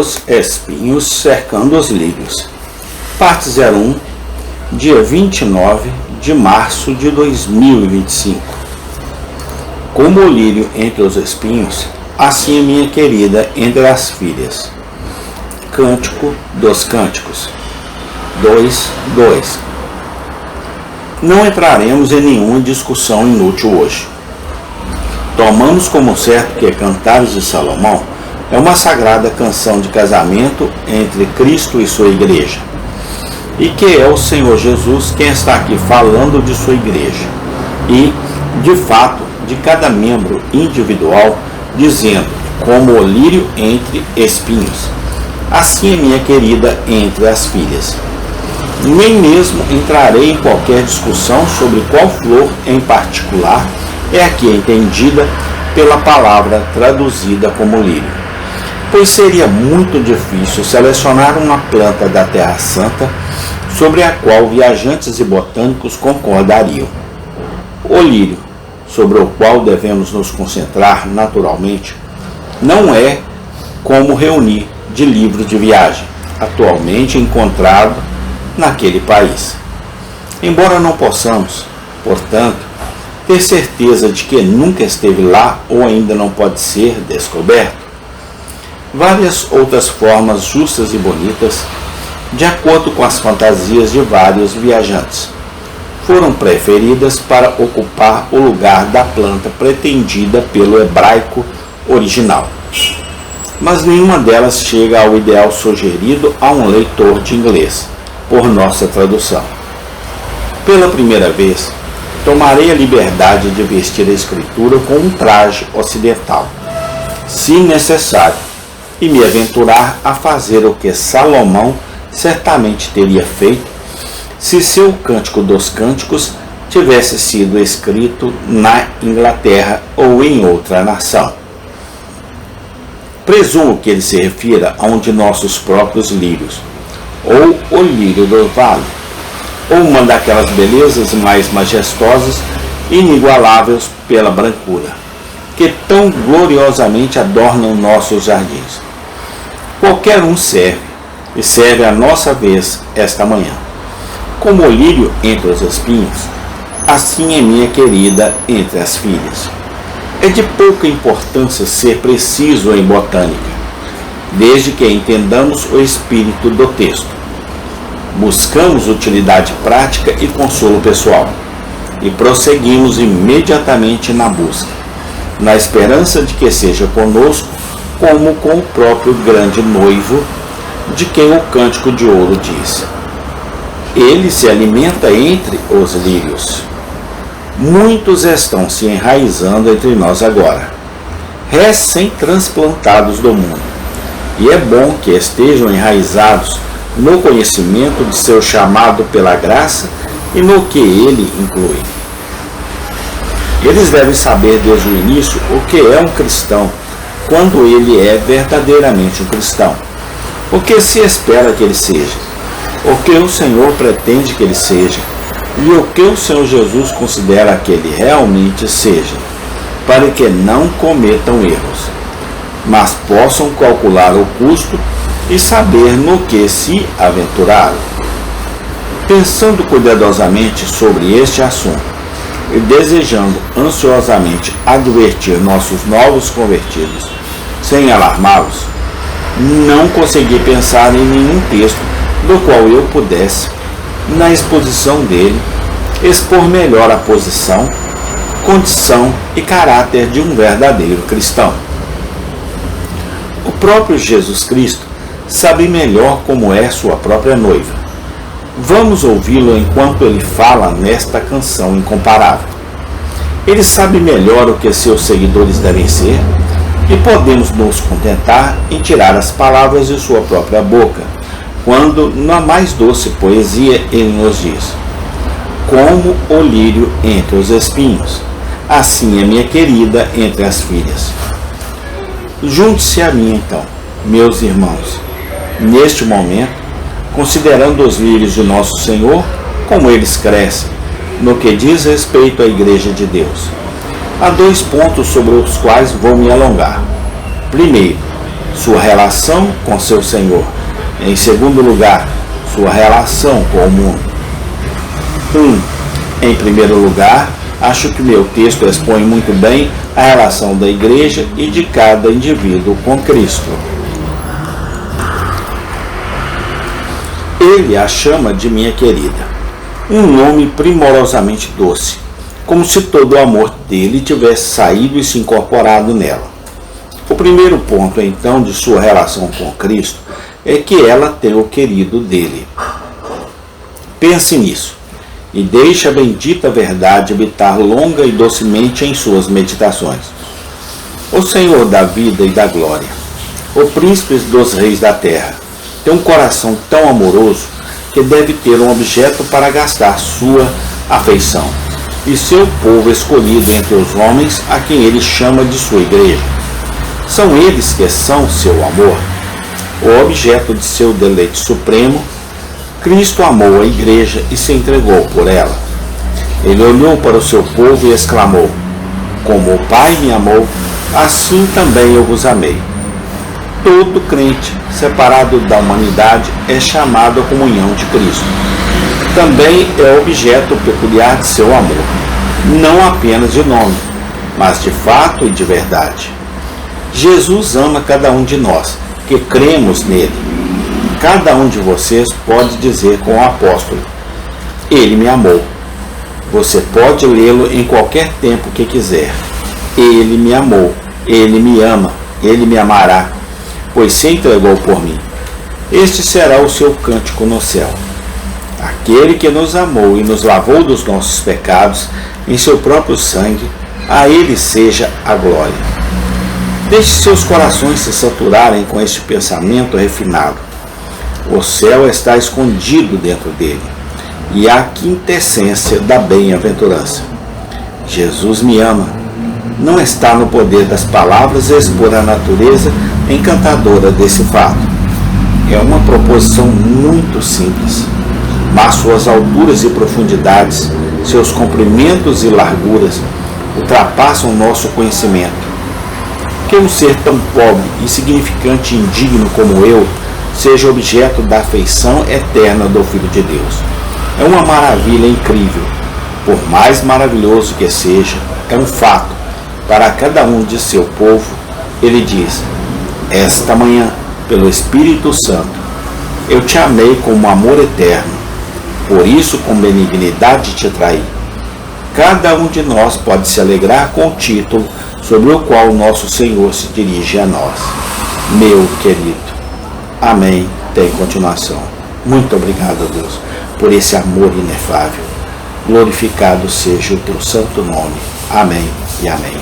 Os espinhos cercando os lírios. Parte 01, dia 29 de março de 2025. Como o lírio entre os espinhos, assim é minha querida entre as filhas. Cântico dos Cânticos 2:2. Não entraremos em nenhuma discussão inútil hoje. Tomamos como certo que Cantares de Salomão é uma sagrada canção de casamento entre Cristo e sua igreja, e que é o Senhor Jesus quem está aqui falando de sua igreja, e, de fato, de cada membro individual, dizendo, como o lírio entre espinhos, assim é minha querida entre as filhas. Nem mesmo entrarei em qualquer discussão sobre qual flor em particular é aqui entendida pela palavra traduzida como lírio, pois seria muito difícil selecionar uma planta da Terra Santa sobre a qual viajantes e botânicos concordariam. O lírio, sobre o qual devemos nos concentrar naturalmente, não é como reunir de livros de viagem, atualmente encontrado naquele país. Embora não possamos, portanto, ter certeza de que nunca esteve lá ou ainda não pode ser descoberto, várias outras formas justas e bonitas, de acordo com as fantasias de vários viajantes, foram preferidas para ocupar o lugar da planta pretendida pelo hebraico original. Mas nenhuma delas chega ao ideal sugerido a um leitor de inglês, por nossa tradução. Pela primeira vez, tomarei a liberdade de vestir a escritura com um traje ocidental, se necessário, e me aventurar a fazer o que Salomão certamente teria feito se seu Cântico dos Cânticos tivesse sido escrito na Inglaterra ou em outra nação. Presumo que ele se refira a um de nossos próprios lírios, ou o lírio do vale, ou uma daquelas belezas mais majestosas e inigualáveis pela brancura, que tão gloriosamente adornam nossos jardins. Qualquer um serve, e serve a nossa vez esta manhã. Como o lírio entre os espinhos, assim é minha querida entre as filhas. É de pouca importância ser preciso em botânica, desde que entendamos o espírito do texto. Buscamos utilidade prática e consolo pessoal, e prosseguimos imediatamente na busca, na esperança de que seja conosco como com o próprio grande noivo, de quem o Cântico de Ouro diz: ele se alimenta entre os lírios. Muitos estão se enraizando entre nós agora, recém-transplantados do mundo, e é bom que estejam enraizados no conhecimento de seu chamado pela graça e no que ele inclui. Eles devem saber desde o início o que é um cristão, quando ele é verdadeiramente um cristão, o que se espera que ele seja, o que o Senhor pretende que ele seja, e o que o Senhor Jesus considera que ele realmente seja, para que não cometam erros, mas possam calcular o custo e saber no que se aventuraram. Pensando cuidadosamente sobre este assunto e desejando ansiosamente advertir nossos novos convertidos, sem alarmá-los, não consegui pensar em nenhum texto do qual eu pudesse, na exposição dele, expor melhor a posição, condição e caráter de um verdadeiro cristão. O próprio Jesus Cristo sabe melhor como é sua própria noiva. Vamos ouvi-lo enquanto ele fala nesta canção incomparável. Ele sabe melhor o que seus seguidores devem ser, e podemos nos contentar em tirar as palavras de sua própria boca, quando, na mais doce poesia, ele nos diz: como o lírio entre os espinhos, assim é minha querida entre as filhas. Junte-se a mim, então, meus irmãos, neste momento, considerando os lírios de nosso Senhor, como eles crescem, no que diz respeito à Igreja de Deus. Há 2 pontos sobre os quais vou me alongar. Primeiro, sua relação com seu Senhor. Em segundo lugar, sua relação com o mundo. Em primeiro lugar, acho que meu texto expõe muito bem a relação da igreja e de cada indivíduo com Cristo. Ele a chama de minha querida, um nome primorosamente doce, como se todo o amor dele tivesse saído e se incorporado nela. O primeiro ponto, então, de sua relação com Cristo é que ela tem o querido dele. Pense nisso e deixe a bendita verdade habitar longa e docemente em suas meditações. O Senhor da vida e da glória, o príncipe dos reis da terra, tem um coração tão amoroso que deve ter um objeto para gastar sua afeição, e seu povo escolhido entre os homens, a quem ele chama de sua igreja. São eles que são seu amor, o objeto de seu deleite supremo. Cristo amou a igreja e se entregou por ela. Ele olhou para o seu povo e exclamou: como o Pai me amou, assim também eu vos amei. Todo crente separado da humanidade é chamado à comunhão de Cristo. Também é objeto peculiar de seu amor, não apenas de nome, mas de fato e de verdade. Jesus ama cada um de nós, que cremos nele. Cada um de vocês pode dizer com o apóstolo: ele me amou. Você pode lê-lo em qualquer tempo que quiser. Ele me amou, ele me ama, ele me amará, pois se entregou por mim. Este será o seu cântico no céu. Aquele que nos amou e nos lavou dos nossos pecados em seu próprio sangue, a ele seja a glória. Deixe seus corações se saturarem com este pensamento refinado. O céu está escondido dentro dele, e a quintessência da bem-aventurança. Jesus me ama. Não está no poder das palavras expor a natureza encantadora desse fato. É uma proposição muito simples, mas suas alturas e profundidades, seus comprimentos e larguras ultrapassam nosso conhecimento. Que um ser tão pobre, insignificante e indigno como eu seja objeto da afeição eterna do Filho de Deus. É uma maravilha incrível. Por mais maravilhoso que seja, é um fato. Para cada um de seu povo, ele diz: esta manhã, pelo Espírito Santo, eu te amei com um amor eterno, por isso com benignidade te traí. Cada um de nós pode se alegrar com o título sobre o qual nosso Senhor se dirige a nós: meu querido. Amém. Tem continuação. Muito obrigado, Deus, por esse amor inefável. Glorificado seja o teu santo nome. Amém e amém.